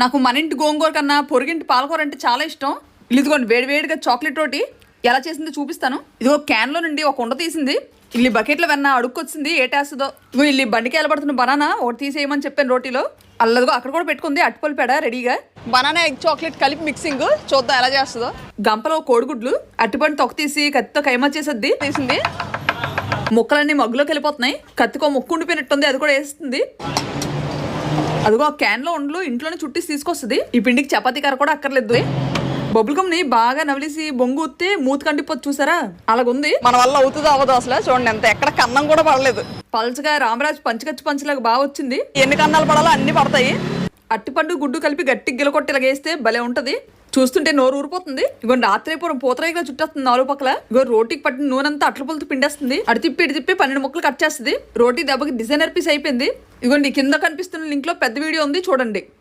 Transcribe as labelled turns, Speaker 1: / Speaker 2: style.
Speaker 1: నాకు మన ఇంటి గోంగూర కన్నా పొరుగింటి పాలకూర అంటే చాలా ఇష్టం. ఇదిగోండి వేడివేడిగా చాక్లెట్ రోటీ ఎలా చేసిందో చూపిస్తాను. ఇదిగో క్యాన్లో నుండి ఒక ఉండ తీసింది. ఇల్లి బకెట్లో వెన్న అడుక్కొచ్చింది ఏటేస్తుందో. ఇగో ఇల్లి బండికి వెళ్ళబడుతున్న బనానా ఒకటి తీసేయమని చెప్పాను రోటీలో. అల్లదిగో అక్కడ కూడా పెట్టుకుంది అట్టుపల్లి పేడ రెడీగా. బనానా ఎగ్ చాక్లెట్ కలిపి మిక్సింగ్ చూద్దాం ఎలా చేస్తుందో. గంపలో కోడిగుడ్లు అట్టుపండి తొక్క తీసి కత్తితో కైమా చేసేది తీసింది. ముక్కలన్నీ మగ్గులోకి వెళ్ళిపోతున్నాయి. కత్తికో ముక్కు ఉండిపోయినట్టుంది అది కూడా వేస్తుంది. అదిగో క్యాన్లో ఉండలు ఇంట్లోనే చుట్టేసి తీసుకొస్తుంది. ఈ పిండికి చపాతీ కర్ర కూడా అక్కర్లేదు. బొబ్బుల్ గమ్ని బాగా నవిలేసి బొంగు ఊస్తే మూతి కంటిపోతు చూసారా అలాగుంది. మన వల్ల అవుతుందో అవ్వదు అసలు. చూడండి ఎంత ఎక్కడ కన్నం కూడా పడలేదు. పల్చగా రామరాజు పంచకచ్చి పంచలాగా బాగా వచ్చింది. ఎన్ని కన్నాలు పడాలో అన్ని పడతాయి. అట్టిపండు గుడ్డు కలిపి గట్టి గిలకొట్టి ఇలాగేస్తే భలే ఉంటది. చూస్తుంటే నోరు ఊరిపోతుంది. ఇగో రాత్రిపురం పూతరేగా చుట్టేస్తుంది నాలుగు పక్కల. ఇగో రోటీకి పట్టిన నూనెంతా అట్ల పులతో పిండేస్తుంది. అటు తిప్పి 12 ముక్కలు కట్ చేస్తుంది. రోటీ దెబ్బకి డిజైనర్ పీస్ అయిపోయింది. ఇగోండి కింద కనిపిస్తున్న లింక్ లో పెద్ద వీడియో ఉంది చూడండి.